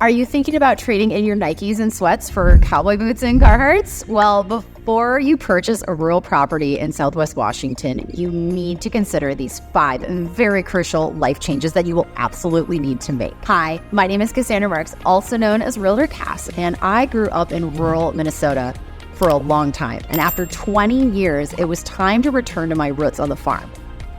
Are you thinking about trading in your Nikes and sweats for cowboy boots and Carhartts? Well, before you purchase a rural property in Southwest Washington, you need to consider these 5 very crucial life changes that you will absolutely need to make. Hi, my name is Cassandra Marks, also known as Realtor Cass, and I grew up in rural Minnesota for a long time. And after 20 years, it was time to return to my roots on the farm.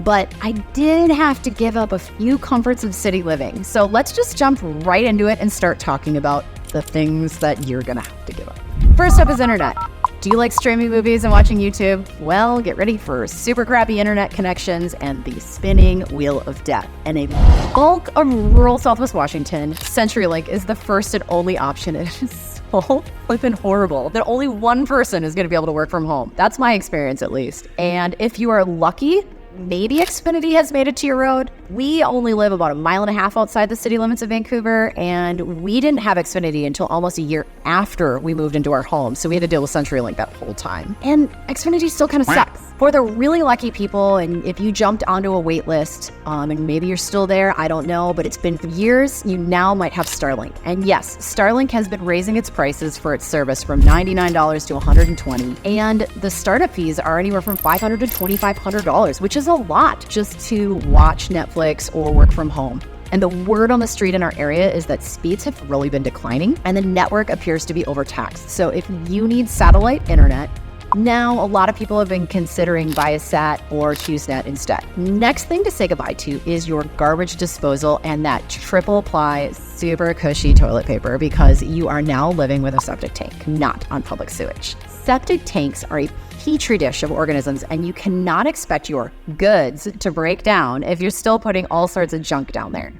But I did have to give up a few comforts of city living. So let's just jump right into it and start talking about the things that you're gonna have to give up. First up is internet. Do you like streaming movies and watching YouTube? Well, get ready for super crappy internet connections and the spinning wheel of death. And a bulk of rural Southwest Washington, CenturyLink is the first and only option. It is so flippin' horrible that only one person is gonna be able to work from home. That's my experience, at least. And if you are lucky, maybe Xfinity has made it to your road. We only live about 1.5 miles outside the city limits of Vancouver, and we didn't have Xfinity until almost a year after we moved into our home, so we had to deal with CenturyLink that whole time. And Xfinity still kind of sucks. For the really lucky people, and if you jumped onto a wait list, and maybe you're still there, I don't know, but it's been years, you now might have Starlink. And yes, Starlink has been raising its prices for its service from $99 to $120, and the startup fees are anywhere from $500 to $2,500, which is a lot just to watch Netflix or work from home. And the word on the street in our area is that speeds have really been declining and the network appears to be overtaxed. So if you need satellite internet, now a lot of people have been considering Viasat or HughesNet instead. Next thing to say goodbye to is your garbage disposal and that triple ply, super cushy toilet paper, because you are now living with a septic tank, not on public sewage. Septic tanks are a petri dish of organisms, and you cannot expect your goods to break down if you're still putting all sorts of junk down there.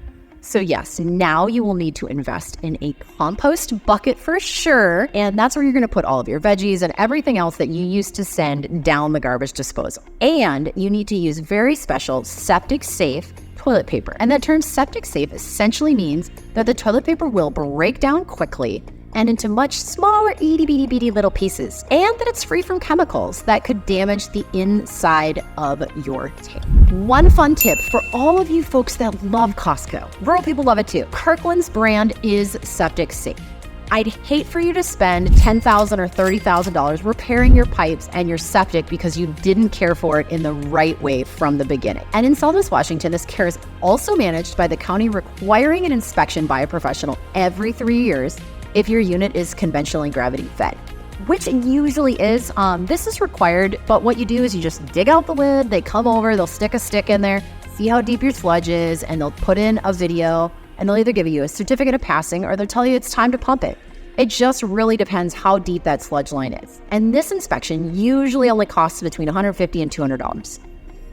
So yes, now you will need to invest in a compost bucket for sure, and that's where you're going to put all of your veggies and everything else that you used to send down the garbage disposal. And you need to use very special septic safe toilet paper. And that term septic safe essentially means that the toilet paper will break down quickly and into much smaller itty bitty little pieces, and that it's free from chemicals that could damage the inside of your tank. One fun tip for all of you folks that love Costco. Rural people love it too. Kirkland's brand is septic safe. I'd hate for you to spend $10,000 or $30,000 repairing your pipes and your septic because you didn't care for it in the right way from the beginning. And in Southwest Washington, this care is also managed by the county, requiring an inspection by a professional every 3 years if your unit is conventionally gravity fed, which it usually is. This is required, but what you do is you just dig out the lid, they come over, they'll stick a stick in there, see how deep your sludge is, and they'll put in a video, and they'll either give you a certificate of passing or they'll tell you it's time to pump it. It just really depends how deep that sludge line is. And this inspection usually only costs between $150 and $200.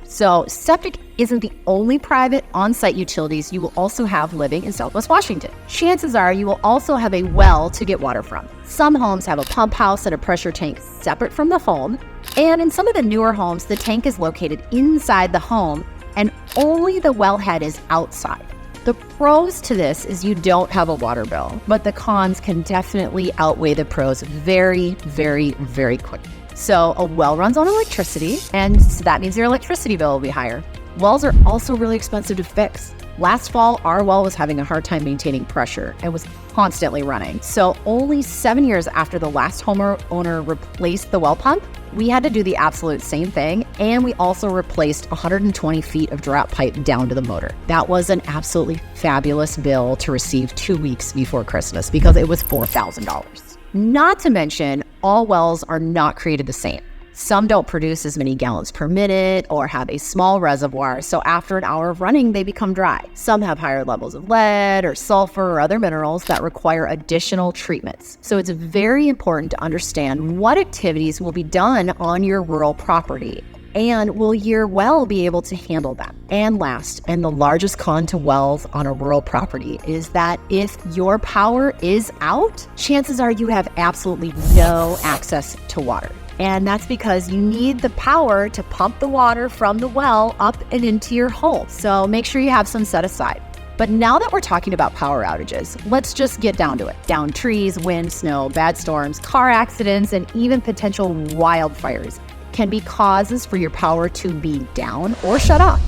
So septic isn't the only private on-site utilities you will also have living in Southwest Washington. Chances are you will also have a well to get water from. Some homes have a pump house and a pressure tank separate from the home. And in some of the newer homes, the tank is located inside the home and only the wellhead is outside. The pros to this is you don't have a water bill, but the cons can definitely outweigh the pros very, very, very quickly. So a well runs on electricity, and that means your electricity bill will be higher. Wells are also really expensive to fix. Last fall, our well was having a hard time maintaining pressure and was constantly running. So only 7 years after the last homeowner replaced the well pump, we had to do the absolute same thing, and we also replaced 120 feet of drop pipe down to the motor. That was an absolutely fabulous bill to receive 2 weeks before Christmas because it was $4,000. Not to mention, all wells are not created the same. Some don't produce as many gallons per minute or have a small reservoir, so after an hour of running, they become dry. Some have higher levels of lead or sulfur or other minerals that require additional treatments. So it's very important to understand what activities will be done on your rural property, and will your well be able to handle them? And last, and the largest con to wells on a rural property, is that if your power is out, chances are you have absolutely no access to water. And that's because you need the power to pump the water from the well up and into your home. So make sure you have some set aside. But now that we're talking about power outages, let's just get down to it. Downed trees, wind, snow, bad storms, car accidents, and even potential wildfires can be causes for your power to be down or shut off.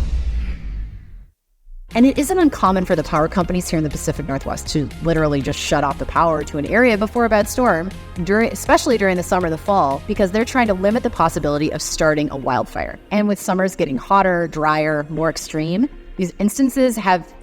And it isn't uncommon for the power companies here in the Pacific Northwest to literally just shut off the power to an area before a bad storm, especially during the summer and the fall, because they're trying to limit the possibility of starting a wildfire. And with summers getting hotter, drier, more extreme, these instances have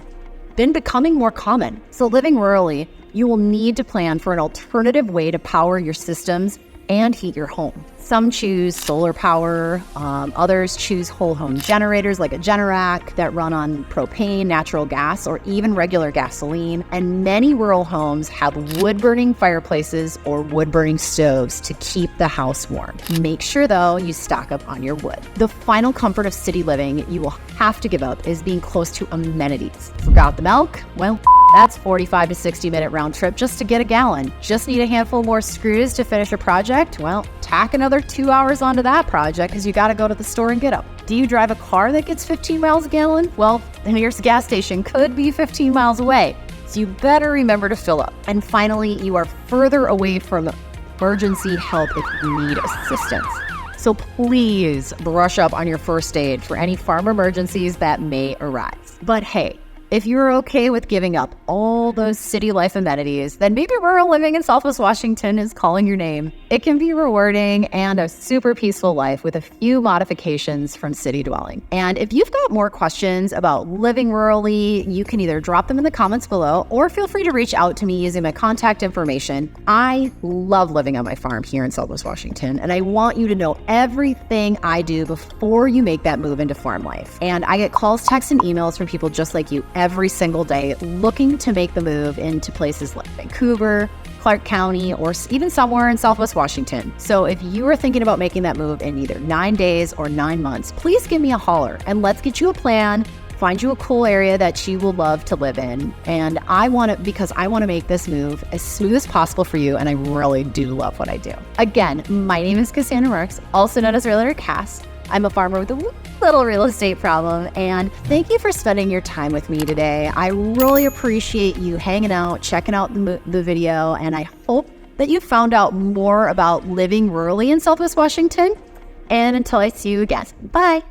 been becoming more common. So living rurally, you will need to plan for an alternative way to power your systems and heat your home. Some choose solar power, others choose whole home generators like a Generac that run on propane, natural gas, or even regular gasoline. And many rural homes have wood-burning fireplaces or wood-burning stoves to keep the house warm. Make sure though you stock up on your wood. The final comfort of city living you will have to give up is being close to amenities. Forgot the milk? Well, that's 45 to 60 minute round trip just to get a gallon. Just need a handful more screws to finish a project? Well, tack another 2 hours onto that project because you got to go to the store and get them. Do you drive a car that gets 15 miles a gallon? Well, the nearest gas station could be 15 miles away. So you better remember to fill up. And finally, you are further away from emergency help if you need assistance. So please brush up on your first aid for any farm emergencies that may arise. But hey, if you're okay with giving up all those city life amenities, then maybe rural living in Southwest Washington is calling your name. It can be rewarding and a super peaceful life with a few modifications from city dwelling. And if you've got more questions about living rurally, you can either drop them in the comments below or feel free to reach out to me using my contact information. I love living on my farm here in Southwest Washington, and I want you to know everything I do before you make that move into farm life. And I get calls, texts, and emails from people just like you every single day looking to make the move into places like Vancouver, Clark County, or even somewhere in Southwest Washington. So if you are thinking about making that move in either 9 days or 9 months, please give me a holler and let's get you a plan, find you a cool area that you will love to live in. And because I want to make this move as smooth as possible for you, and I really do love what I do. Again, my name is Cassandra Marks, also known as Realtor Cass. I'm a farmer with a little real estate problem, and thank you for spending your time with me today. I really appreciate you hanging out, checking out the video, and I hope that you found out more about living rurally in Southwest Washington. And until I see you again, bye.